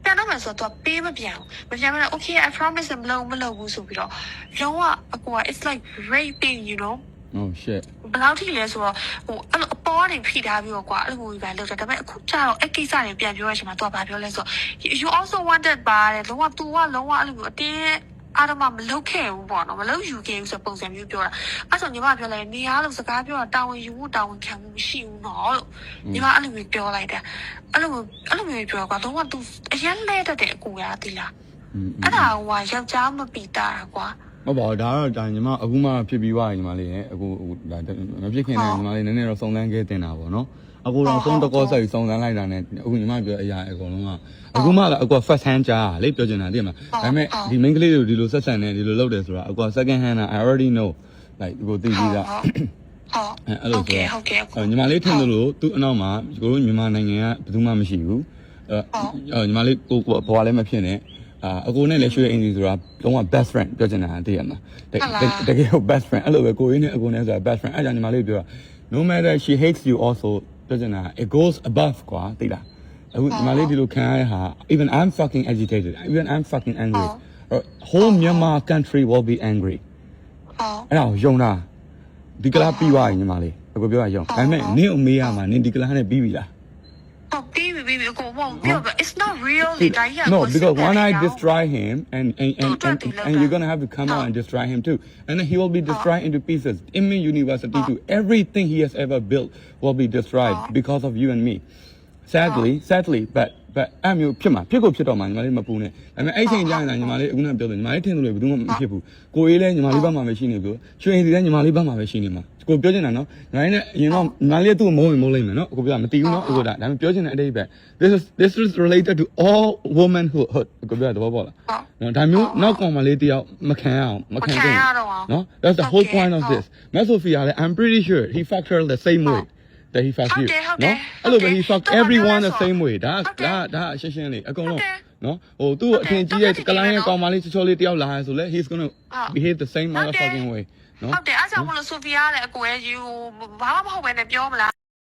ပြန်တော့မှဆိုတော့ပေးမပြန်ဘူးမပြန်တော့ okay I promise မလုပ်ဘူးဆိုပြီးတော့လုံးဝအကူက it's like raping you know oh shit ဘယ်လောက်ထိလဲဆိုတော့ဟိုအဲ့လိုအပေါ်ကနေဖိထားပြီးတော့ကွာအဲ့လိုမျိုးပဲလုပ်တယ်ဒါပေမဲ့အခုကျတော့အဲ့ကိစ္စတွေပြန်ပြောရချင်မှာသူကဘာပြောလဲဆိုတော့ you also wanted ပါတယ်လုံးဝ तू ကလုံးဝအဲ့လိုမျိုးအတင်းအားတော့မလုပ်ခဲ့ဘူးပေါ့နော်မလုပ်ယူခဲ့ဘူးဆိုပုံစံမျိုးပြောတာအဲ့ဆိုညီမပြောလိုက်နေရလို့စကားပြောတာတာဝန်ယူဖို့တာဝန်ခံမှုမရှိဘူးနော်လို့ညီမအဲ့လိုမျိုးပြောလိုက်တယ်အဲ့လိုမျိုးပြောကွာလုံးဝ तू အရင်လဲတတ်တဲ့အကူရသီလားအဲ့ဒါဟိုယောက်ျားမပီတာကွာဟုတ်ပါဘူးဒါကတော့ဒါညီမအခုမှဖြစ်ပြီးသွားညီမလေးရဲ့အခုဒါမဖြစ်ခင်နဲ့ညီမလေးနည်းနည်းတော့စုံစမ်းခဲ့တင်တာပေါ့နော်အခုတော့သုံးတကောဆက်စုံစမ်းလိုက်တာနဲ့အခုညီမပြောအရာအကုန်လုံးကအခုမှလည်းအခု first hand ကြားလေပြောချင်တာသိမှာဒါပေမဲ့ဒီ main ကလေးတွေဒီလိုဆက်ဆံနေဒီလိုလုပ်တယ်ဆိုတာအခု second hand I already know like ကိုသိပြီးသားအဲ့လိုဆိုတော့ညီမလေးထင်တယ်လို့သူ့အနောက်မှာကိုတို့မြန်မာနိုင်ငံကဘယ်သူမှမရှိဘူးညီမလေးကိုဘွားလည်းမဖြစ်နဲ့အကိုနဲ့လည်းရွှေအင်ဂျီဆိုတာလုံးဝ best friend ပြောချင်တာသိရမှာတကယ်ကို best friend အဲ့လိုပဲကိုရင်းနဲ့အကိုနဲ့ဆိုတာ best friend အဲ့ကြောင့်ညီမလေးပြောတာ no matter she hates you also ပြောချင်တာ it goes above ကွာသိလားအခုညီမလေးဒီလိုခံရတဲ့ဟာ even I'm fucking agitated even I'm fucking angry whole Myanmar country will be angry အဲ့ဒါကိုယုံတာဒီကလားပြီးသွားရင်ညီမလေးအကိုပြောရယုံဒါပေမဲ့နင့်အမေကမှနင်ဒီကလားနဲ့ပြီးပြီလားbaby, it's not real. No, because when I destroy him, and you're gonna have to come out and destroy him too, and then he will be destroyed into pieces. In my university too, everything he has ever built will be destroyed because of you and me. Sadly, but I'm your pima. Pick up your man, my pune. I mean, I think Jan and Mali Una building. My ten will do people. Go in and Malibama machine. Showing the Malibama machine. Go building, no. You know, Malia to more Molima, no? Go down, go that. I'm building a day back. This is related to all womanhood. Go back to Bobola. No, time you not come Malatia, Macau. No, that's the whole point of this. Mesophilia, I'm pretty sure he fucked her the same way. That he fucked you, no? Hello, but he fucked everyone the same way. That, essentially, I don't know, no? Oh, do what can you get? Kalaya come Mali to solid your lies, so he's gonna behave the same motherfucking way, no? Okay, I want to Sophia, like where you, how when the